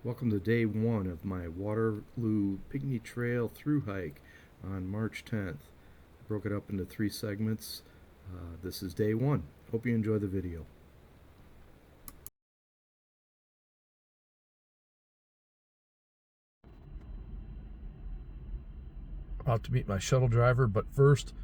Welcome to day one of my Waterloo-Pinckney Trail through hike on March 10th. I broke it up into three segments. This is day one. Hope you enjoy the video. About to meet my shuttle driver, but first,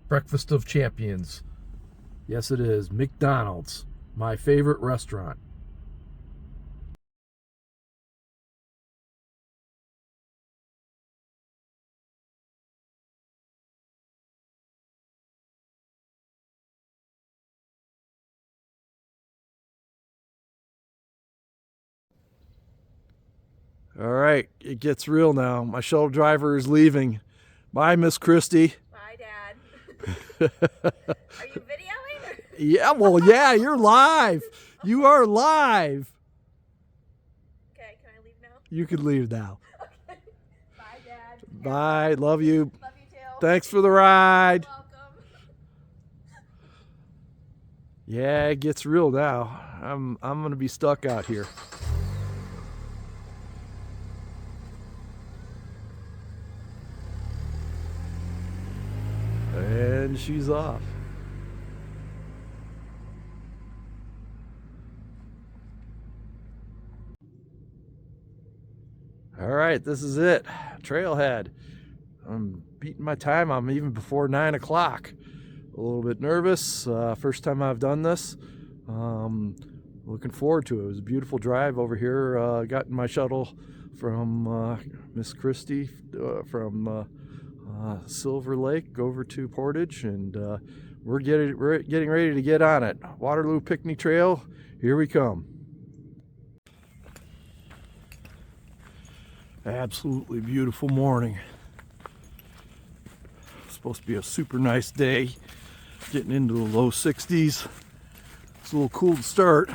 breakfast of champions. Yes, it is McDonald's, my favorite restaurant. All right, it gets real now. My shuttle driver is leaving. Bye, Miss Christie. Bye, Dad. Are you videoing? Yeah, well, yeah, you're live. You are live. Okay, can I leave now? You can leave now. Okay. Bye, Dad. Bye. Love you. Love you too. Thanks for the ride. You're welcome. Yeah, it gets real now. I'm gonna be stuck out here. And she's off. All right, this is it. Trailhead. I'm beating my time. I'm even before 9 o'clock. A little bit nervous. First time I've done this. Looking forward to it. It was a beautiful drive over here. Got in my shuttle from Miss Christie from Silver Lake over to Portage, and we're getting ready to get on it. Waterloo-Pinckney Trail. Here we come. Absolutely beautiful morning. Supposed to be a super nice day. Getting into the low 60s. It's a little cool to start.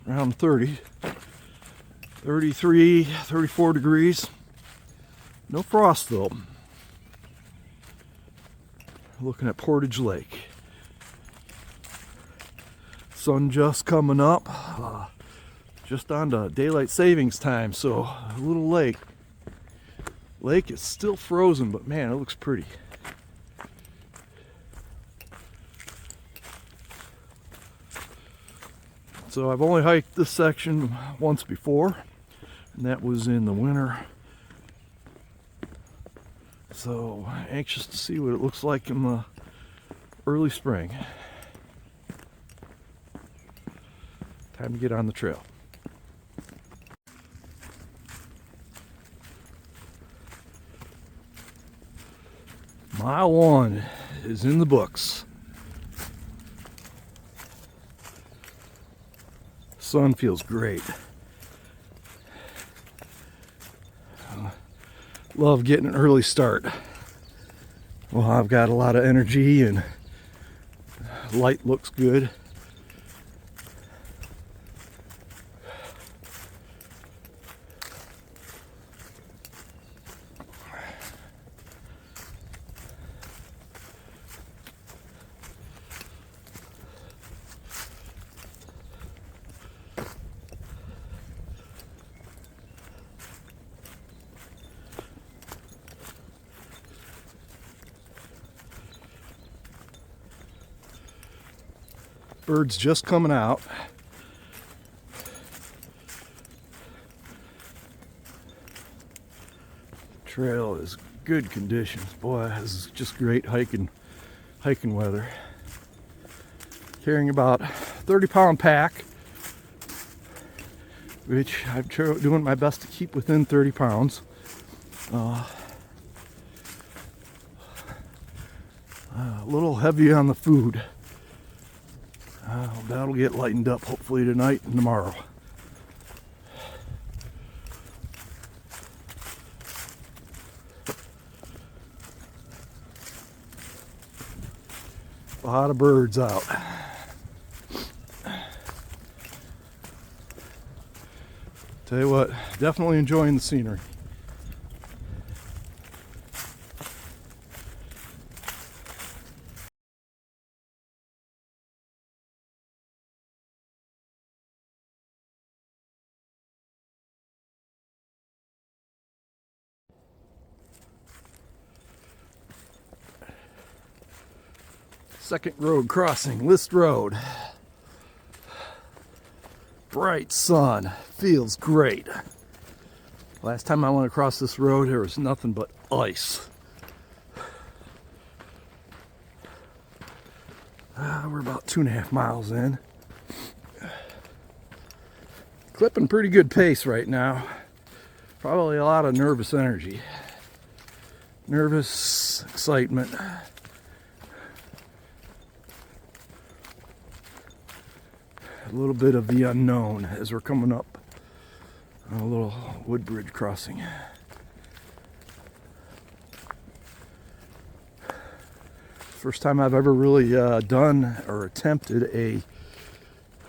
Around 30, 33, 34 degrees. No frost though. Looking at Portage Lake. Sun just coming up. Just on to daylight savings time, so a little lake. Lake is still frozen, but man, it looks pretty. So I've only hiked this section once before, and that was in the winter. So anxious to see what it looks like in the early spring. Time to get on the trail. Mile 1 is in the books. Sun feels great. Love getting an early start. Well, I've got a lot of energy and light looks good. Birds just coming out. Trail is good conditions. Boy, this is just great hiking weather. Carrying about 30-pound pack, which I'm doing my best to keep within 30 pounds. A little heavy on the food. That'll get lightened up hopefully tonight and tomorrow. A lot of birds out. Tell you what, definitely enjoying the scenery. Second road crossing, List Road. Bright sun, feels great. Last time I went across this road, there was nothing but ice. We're about 2.5 miles in. Clipping pretty good pace right now. Probably a lot of nervous energy. Nervous excitement. A little bit of the unknown as we're coming up on a little wood bridge crossing. First time I've ever really done or attempted a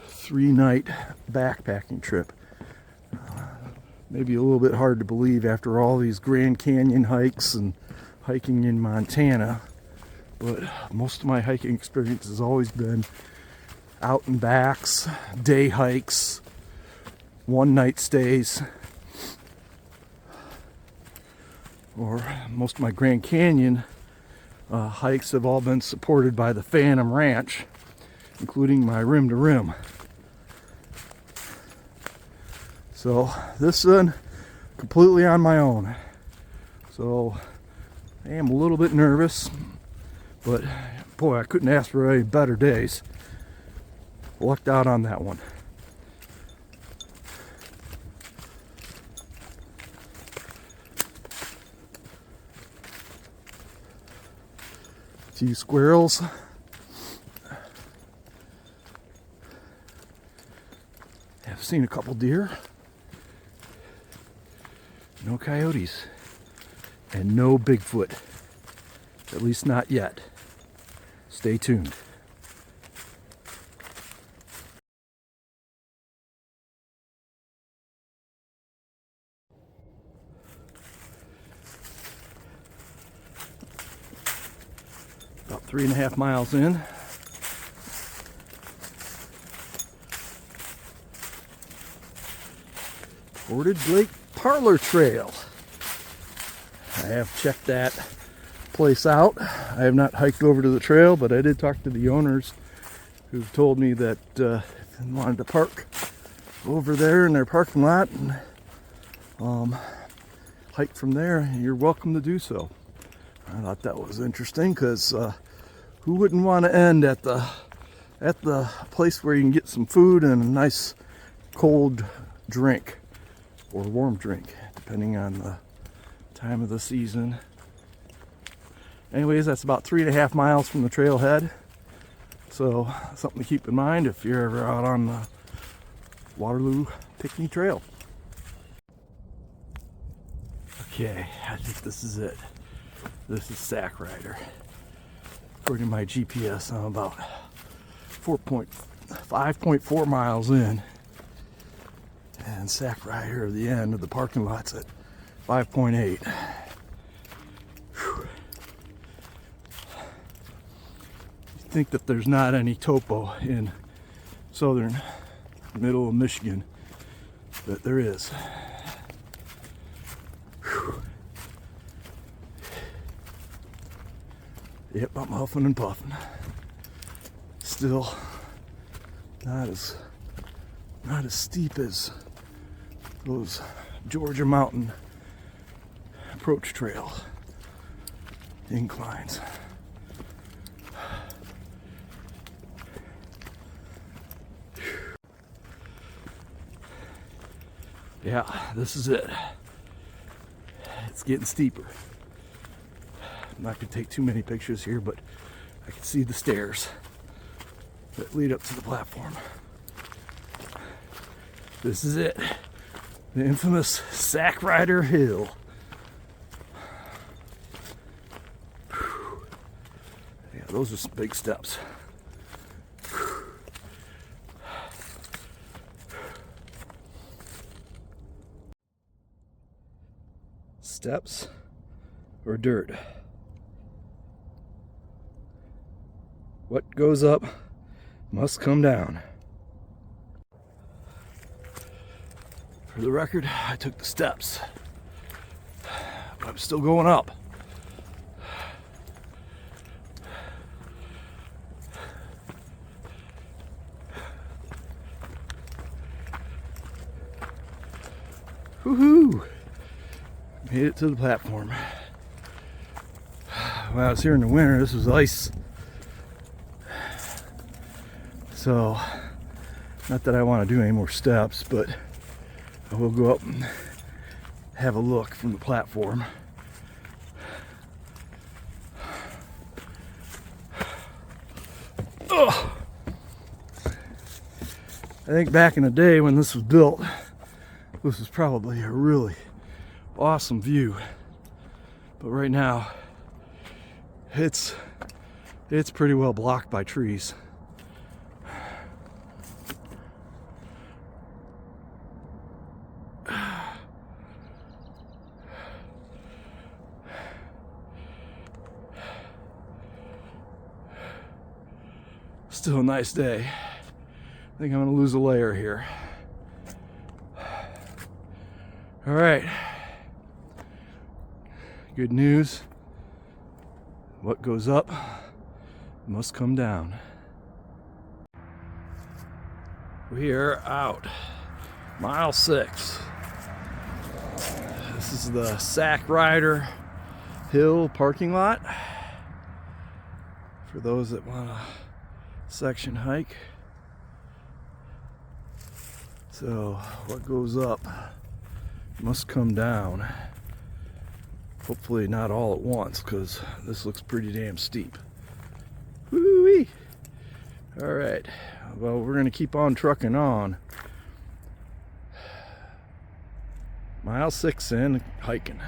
3-night backpacking trip. Maybe a little bit hard to believe after all these Grand Canyon hikes and hiking in Montana, but most of my hiking experience has always been out and backs, day hikes, 1-night stays, or most of my Grand Canyon hikes have all been supported by the Phantom Ranch, including my rim to rim. So this one completely on my own. So I am a little bit nervous, but boy, I couldn't ask for any better days. Lucked out on that one. A few squirrels. I've seen a couple deer. No coyotes. And no Bigfoot. At least not yet. Stay tuned. About 3.5 miles in. Portage Lake Parlor Trail. I have checked that place out. I have not hiked over to the trail, but I did talk to the owners who told me that if they wanted to park over there in their parking lot and hike from there, you're welcome to do so. I thought that was interesting because who wouldn't want to end at the place where you can get some food and a nice cold drink or warm drink, depending on the time of the season. Anyways, that's about 3.5 miles from the trailhead. So something to keep in mind if you're ever out on the Waterloo-Pinckney Trail. Okay, I think this is it. This is Sack Rider. According to my GPS, I'm about 5.4 miles in. And Sack Rider, the end of the parking lot's at 5.8. You'd think that there's not any topo in southern middle of Michigan, but there is. Whew. Yep, I'm huffing and puffing. Still not as steep as those Georgia mountain approach trail inclines. Yeah, this is it. It's getting steeper. I'm not going to take too many pictures here, but I can see the stairs that lead up to the platform. This is it. The infamous Sack Rider Hill. Whew. Yeah, those are some big steps. Whew. Steps or dirt? What goes up must come down. For the record, I took the steps, but I'm still going up. Woohoo! Made it to the platform. When I was here in the winter, this was ice. So, not that I want to do any more steps, but I will go up and have a look from the platform. Ugh. I think back in the day when this was built, this was probably a really awesome view. But right now, it's pretty well blocked by trees. Still a nice day. I think I'm gonna lose a layer here. All right. Good news. What goes up must come down. We are out. Mile 6. This is the Sack Rider Hill parking lot. For those that want to section hike. So what goes up must come down. Hopefully not all at once, because this looks pretty damn steep. Woo-wee! All right, well, we're gonna keep on trucking on. Mile 6 in, hiking.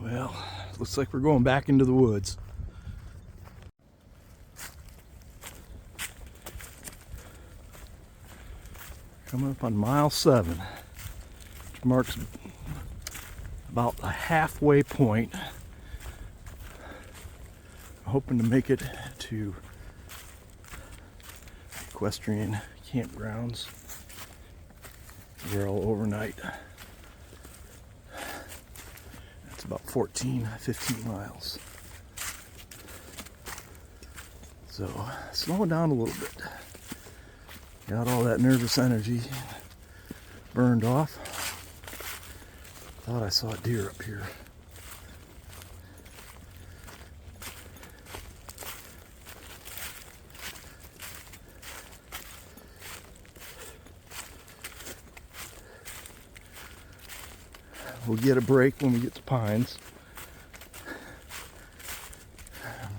Well, looks like we're going back into the woods. Coming up on mile 7, which marks about a halfway point. I'm hoping to make it to equestrian campgrounds where I'll overnight. About 15 miles. So slowing down a little bit. Got all that nervous energy burned off. Thought I saw a deer up here. We'll get a break when we get to Pines.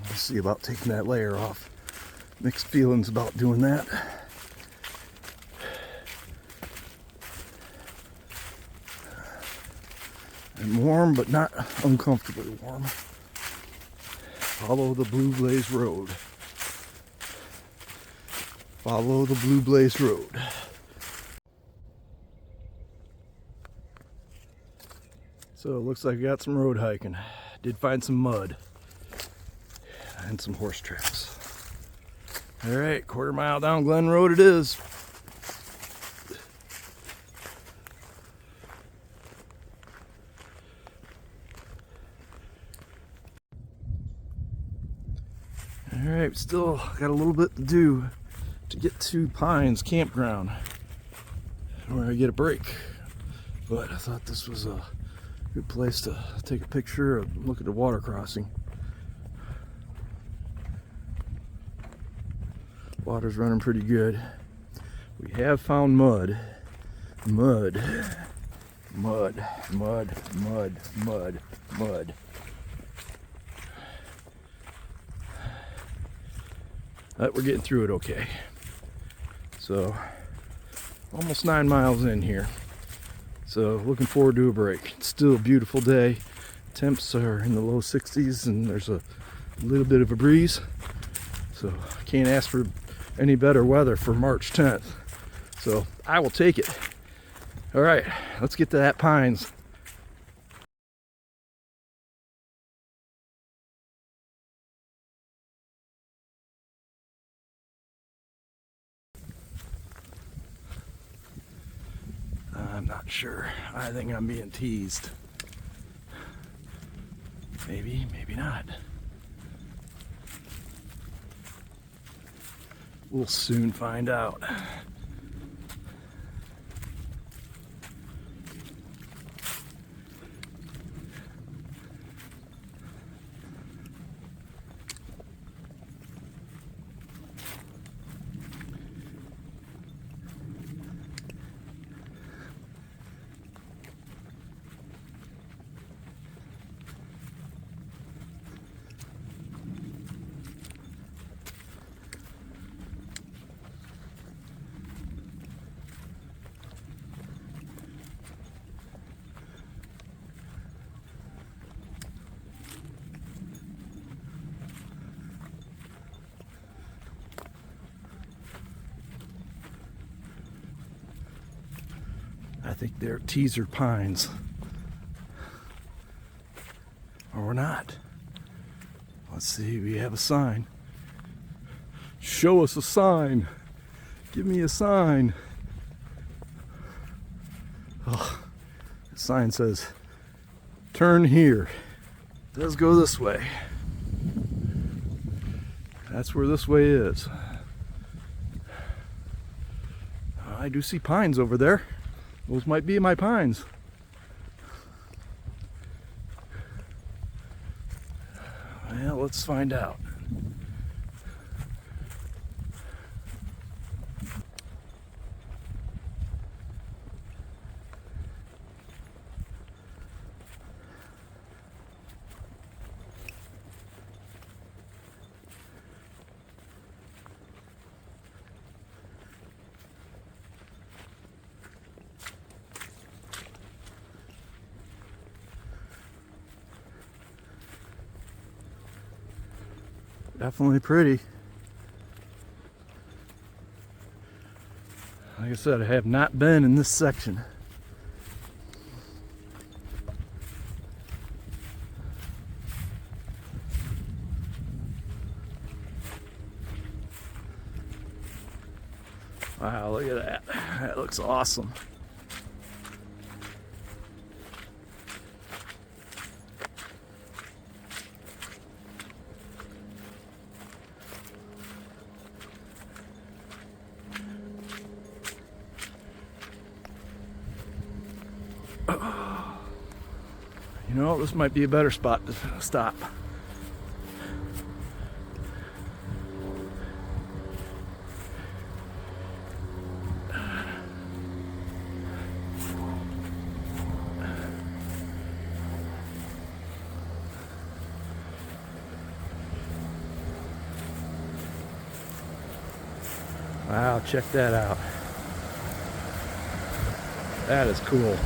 We'll see about taking that layer off. Mixed feelings about doing that. And warm, but not uncomfortably warm. Follow the Blue Blaze Road. Follow the Blue Blaze Road. So it looks like I got some road hiking. Did find some mud and some horse tracks. All right, quarter mile down Glen Road it is. All right, still got a little bit to do to get to Pines Campground where I get a break. But I thought this was a good place to take a picture and look at the water crossing. Water's running pretty good. We have found mud. Mud. Mud. Mud. Mud. Mud. Mud. But we're getting through it okay. So, almost 9 miles in here. So looking forward to a break. It's still a beautiful day. Temps are in the low 60s and there's a little bit of a breeze. So I can't ask for any better weather for March 10th. So I will take it. All right, let's get to that Pines. I'm not sure. I think I'm being teased. Maybe, maybe not. We'll soon find out. I think they're teaser pines. Or not. Let's see, we have a sign. Show us a sign. Give me a sign. Oh, the sign says, turn here. It does go this way. That's where this way is. I do see pines over there. Those might be my pines. Well, let's find out. Definitely pretty. Like I said, I have not been in this section. Wow, look at that. That looks awesome. You know, this might be a better spot to stop. Wow, check that out. That is cool.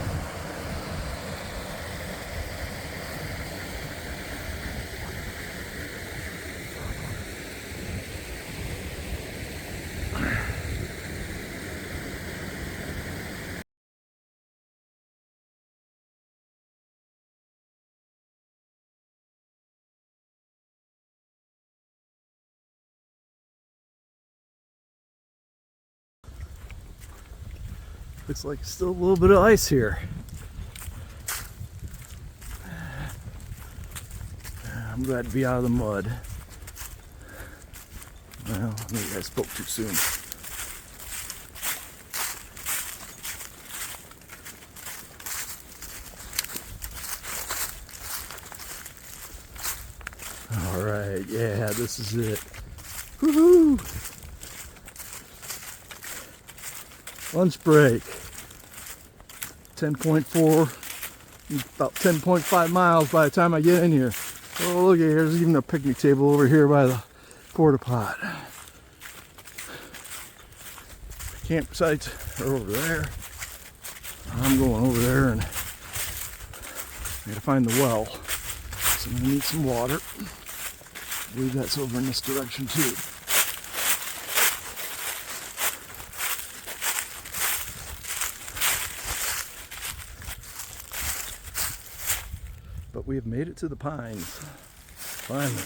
Looks like still a little bit of ice here. I'm glad to be out of the mud. Well, maybe I spoke too soon. All right, yeah, this is it. Woohoo! Lunch break. 10.4, about 10.5 miles by the time I get in here. Oh, look at here, there's even a picnic table over here by the porta pot. Campsites are over there. I'm going over there and I gotta find the well. So I'm gonna need some water. I believe that's over in this direction too. But we have made it to the pines. Finally.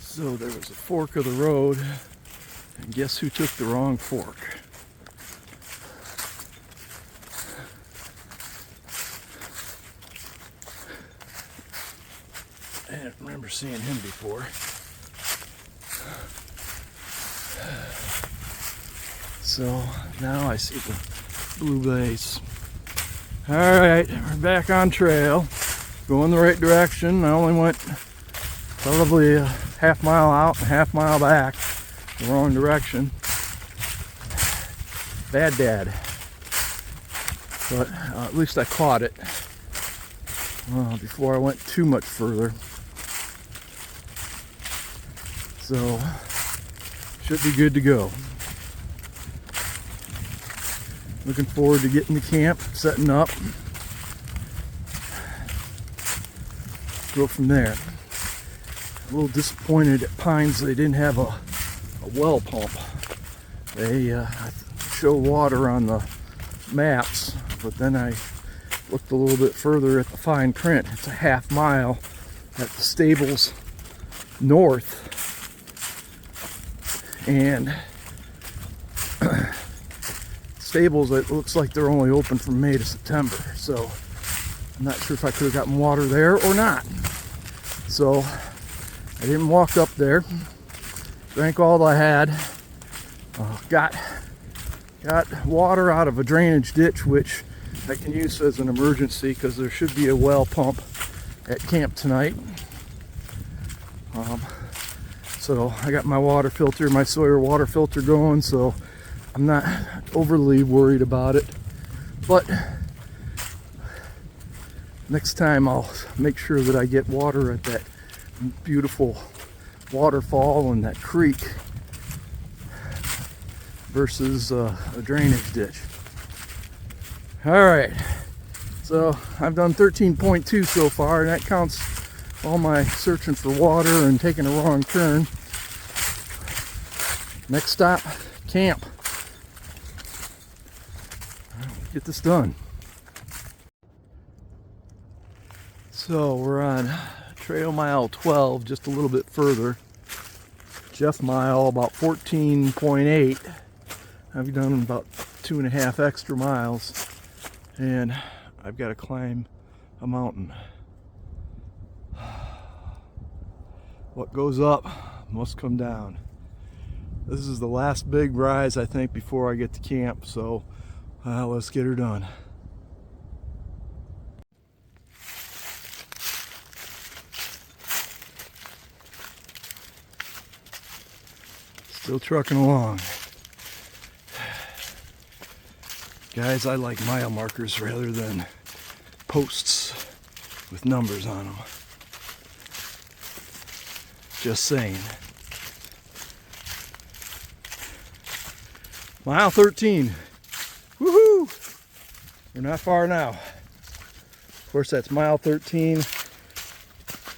So there was a fork of the road, and guess who took the wrong fork? I don't remember seeing him before. So now I see the blue base. Alright, we're back on trail. Going the right direction. I only went probably a half mile out and a half mile back. The wrong direction. Bad dad. But at least I caught it before I went too much further. So, should be good to go. Looking forward to getting to camp, setting up. Go from there. A little disappointed at Pines they didn't have a well pump. They show water on the maps, but then I looked a little bit further at the fine print. It's a half mile at the stables north, and stables, it looks like they're only open from May to September, so I'm not sure if I could have gotten water there or not. So I didn't walk up there, drank all I had, got water out of a drainage ditch, which I can use as an emergency because there should be a well pump at camp tonight. So I got my water filter, my Sawyer water filter going, so I'm not overly worried about it. But next time I'll make sure that I get water at that beautiful waterfall and that creek versus a drainage ditch. Alright, so I've done 13.2 so far, and that counts all my searching for water and taking a wrong turn. Next stop, camp. Get this done. So we're on trail mile 12, just a little bit further. Jeff mile about 14.8. I've done about 2.5 extra miles, and I've got to climb a mountain. What goes up must come down. This is the last big rise, I think, before I get to camp, so let's get her done. Still trucking along. Guys, I like mile markers rather than posts with numbers on them. Just saying. Mile 13. Woohoo! We're not far now. Of course, that's mile 13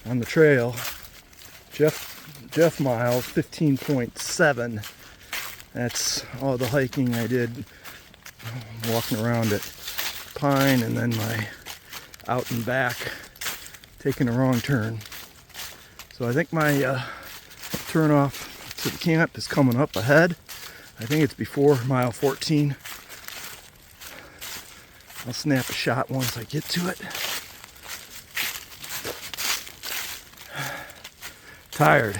on the trail. Jeff miles 15.7. That's all the hiking I did, walking around at Pine, and then my out and back, taking a wrong turn. So I think my turn off to the camp is coming up ahead. I think it's before mile 14. I'll snap a shot once I get to it. Tired.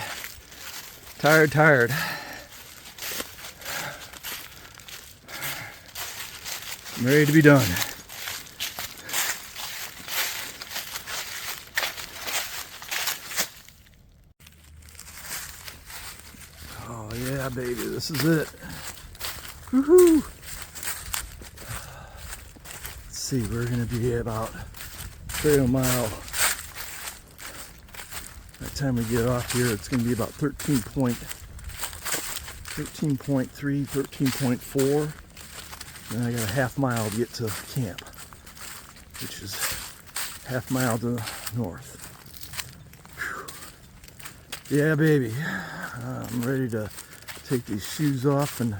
I'm ready to be done. Oh yeah, baby, this is it. Woohoo! Let's see, we're gonna be about trail mile. By the time we get off here, it's gonna be about 13.3, 13.4. Then I got a half mile to get to camp, which is half mile to the north. Whew. Yeah, baby. I'm ready to take these shoes off and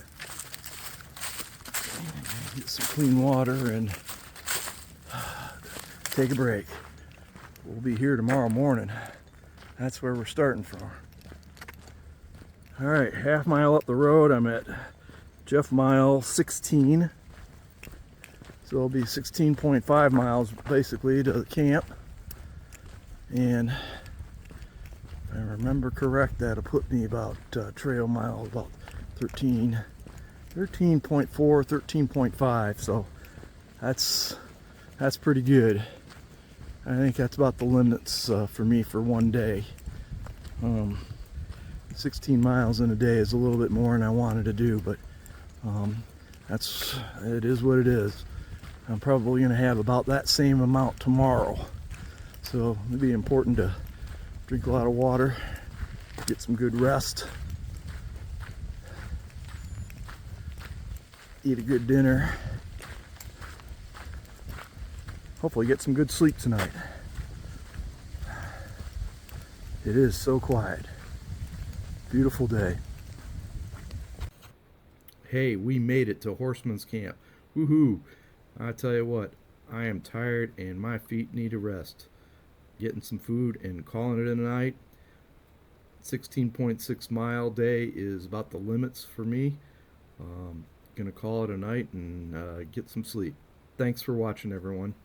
get some clean water and take a break. We'll be here tomorrow morning. That's where we're starting from. All right, half mile up the road, I'm at Jeff mile 16. So it'll be 16.5 miles basically to the camp. And if I remember correct, that'll put me about trail mile about 13.4, 13.5. So that's pretty good. I think that's about the limits for me for one day. 16 miles in a day is a little bit more than I wanted to do, but it is what it is. I'm probably going to have about that same amount tomorrow. So it'd be important to drink a lot of water, get some good rest, eat a good dinner, hopefully get some good sleep tonight. It is so quiet. Beautiful day. Hey, we made it to Horseman's camp. Woohoo! I tell you what, I am tired and my feet need a rest. Getting some food and calling it a night. 16.6 mile day is about the limits for me. Gonna call it a night and get some sleep. Thanks for watching, everyone.